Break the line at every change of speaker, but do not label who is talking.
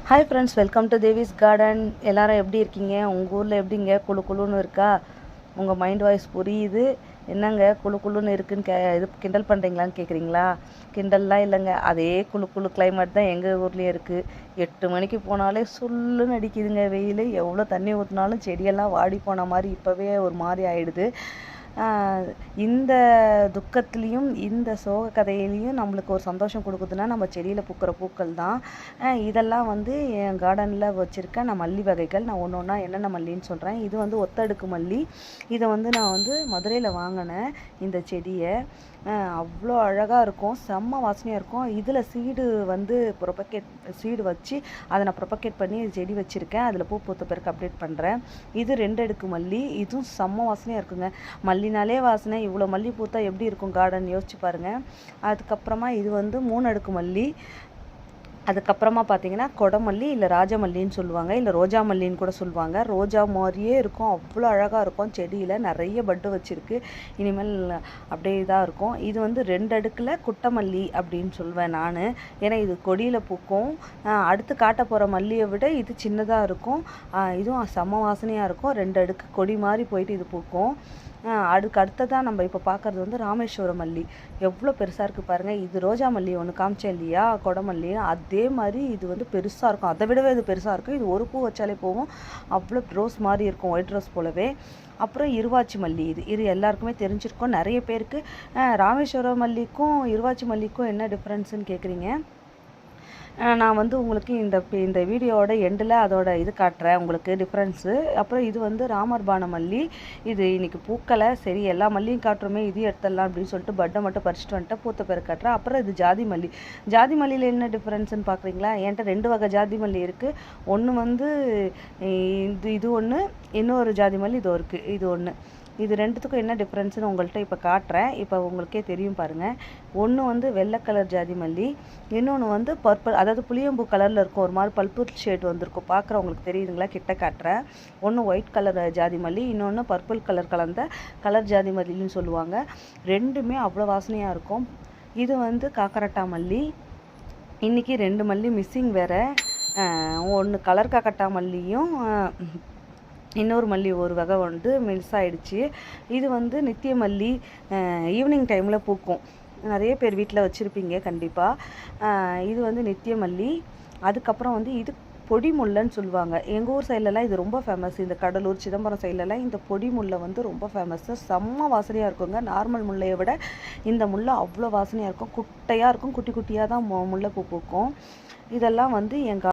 Hi friends, welcome to Devi's garden. எல்லாரும் எப்படி இருக்கீங்க? உங்கள் ஊரில் எப்படிங்க குழு குழுன்னு இருக்கா? உங்கள் மைண்ட் வாய்ஸ் புரியுது. என்னங்க குழு குழுன்னு இருக்குன்னு இது கிண்டல் பண்ணுறீங்களான்னு கேட்குறீங்களா? கிண்டல்லாம் இல்லைங்க, அதே குழு குழு கிளைமேட் தான் எங்கள் ஊர்லேயும் இருக்குது. 8 மணிக்கு போனாலே சுல்லுன்னு அடிக்குதுங்க வெயில். எவ்வளோ தண்ணி ஊற்றினாலும் செடியெல்லாம் வாடி போன மாதிரி இப்போவே ஒரு மாதிரி ஆயிடுது. இந்த துக்கத்துலேயும் இந்த சோக கதையிலையும் நம்மளுக்கு ஒரு சந்தோஷம் கொடுக்குதுன்னா நம்ம செடியில் பூக்கிற பூக்கள் தான். இதெல்லாம் என் கார்டனில் வச்சுருக்க நான் மல்லி வகைகள். நான் ஒன்று ஒன்றா என்னென்ன மல்லின்னு சொல்கிறேன். இது ஒத்தடுக்கு மல்லி. இதை நான் மதுரையில் வாங்கினேன். இந்த செடியை அவ்வளோ அழகாக இருக்கும், செம்ம வாசனையாக இருக்கும். இதில் சீடு வச்சு அதை நான் ப்ரொபகேட் பண்ணி செடி வச்சுருக்கேன். அதில் பூ பூத்த பிறகு அப்டேட் பண்ணுறேன். இது 2 அடுக்கு மல்லி. இதுவும் செம்ம வாசனையாக இருக்குங்க. மல்லினாலே வாசனை, இவ்வளோ மல்லி பூத்தா எப்படி இருக்கும் கார்டன் யோசிச்சு பாருங்கள். அதுக்கப்புறமா இது 3 அடுக்கு மல்லி. அதுக்கப்புறமா பார்த்தீங்கன்னா கொடமல்லி, இல்லை ராஜமல்லின்னு சொல்லுவாங்க, இல்லை ரோஜா மல்லின்னு கூட சொல்லுவாங்க. ரோஜா மாதிரியே இருக்கும், அவ்வளோ அழகாக இருக்கும். செடியில் நிறைய பட்டு வச்சுருக்கு. இனிமேல் அப்படியே இதாக இருக்கும். இது 2 அடுக்கில் குட்டமல்லி அப்படின்னு சொல்லுவேன் நான். ஏன்னா இது கொடியில் பூக்கும். அடுத்து காட்ட போகிற மல்லியை விட இது சின்னதாக இருக்கும். இதுவும் செம்ம வாசனையாக இருக்கும். 2 அடுக்கு கொடி மாதிரி போயிட்டு இது பூக்கும். அடுத்ததான் நம்ம இப்போ பார்க்குறது ராமேஸ்வர மல்லி. எவ்வளோ பெருசாக இருக்குது பாருங்கள். இது ரோஜா மல்லி ஒன்று காமிச்சேன் இல்லையா, கொடமல்லி, அதே மாதிரி இது பெருசாக இருக்கும். அதை விடவே இது பெருசாக இருக்கும். இது ஒரு பூ வச்சாலே போகும், அவ்வளோ ரோஸ் மாதிரி இருக்கும், ஒயிட் ரோஸ் போலவே. அப்புறம் இருவாச்சி மல்லி. இது எல்லாருக்குமே தெரிஞ்சிருக்கும். நிறைய பேருக்கு ராமேஸ்வர மல்லிக்கும் இருவாச்சி மல்லிக்கும் என்ன டிஃப்ரென்ஸுன்னு கேட்குறீங்க. நான் உங்களுக்கு இந்த வீடியோவோட எண்டில் அதோட இது காட்டுறேன் உங்களுக்கு டிஃப்ரென்ஸு. அப்புறம் இது ராமர்பான மல்லி. இது இன்றைக்கி பூக்களை, சரி எல்லா மல்லியும் காட்டுறோமே, இது எடுத்துடலாம் அப்படின்னு சொல்லிட்டு பட்டை மட்டும் பறிச்சுட்டு வந்துட்டு பூத்த பிறகு காட்டுறேன். அப்புறம் இது ஜாதி மல்லி. ஜாதி மல்லியில் என்ன டிஃப்ரென்ஸுன்னு பார்க்குறீங்களா? என்கிட்ட 2 வகை ஜாதி மல்லி இருக்குது. ஒன்று இது ஒன்று, இன்னொரு ஜாதி மல்லி இது ஒன்று. இது 2த்துக்கும் என்ன டிஃப்ரென்ஸ்னு உங்கள்கிட்ட இப்போ காட்டுறேன். இப்போ உங்களுக்கே தெரியும் பாருங்கள். ஒன்று வெள்ளை கலர் ஜாதி மல்லி, இன்னொன்று பர்பிள், அதாவது புளியம்பூ கலரில் இருக்கும், ஒரு மாதிரி பர்பிள் ஷேட் வந்திருக்கும். பார்க்குறவங்களுக்கு தெரியுதுங்களா? கிட்ட காட்டுறேன். ஒன்று ஒயிட் கலர் ஜாதி மல்லி, இன்னொன்று பர்பிள் கலர் கலந்த கலர் ஜாதி மல்லின்னு சொல்லுவாங்க. 2மே அவ்வளோ வாசனையாக இருக்கும். இது காக்கரட்டா மல்லி. இன்றைக்கி 2 மல்லி மிஸ்ஸிங் வேறு. ஒன்று கலர் காக்கட்டா மல்லியும் இன்னொரு மல்லி ஒரு வகை மிஸ் ஆகிடுச்சு. இது நித்திய மல்லி. ஈவினிங் டைமில் பூக்கும். நிறைய பேர் வீட்டில் வச்சுருப்பீங்க கண்டிப்பாக. இது நித்திய மல்லி. அதுக்கப்புறம் இது பொடி முல்லைன்னு சொல்லுவாங்க. எங்கள் ஊர் சைட்லலாம் இது ரொம்ப ஃபேமஸ். இந்த கடலூர், சிதம்பரம் சைட்லலாம் இந்த பொடி முல்லை ரொம்ப ஃபேமஸ்ஸு. செம்ம வாசனையாக இருக்குங்க. நார்மல் முல்லையை விட இந்த முல்லை அவ்வளோ வாசனையாக இருக்கும். குட்டையாக இருக்கும், குட்டி குட்டியாக தான் முல்லைப்பூ பூக்கும். இதெல்லாம் எங்கள்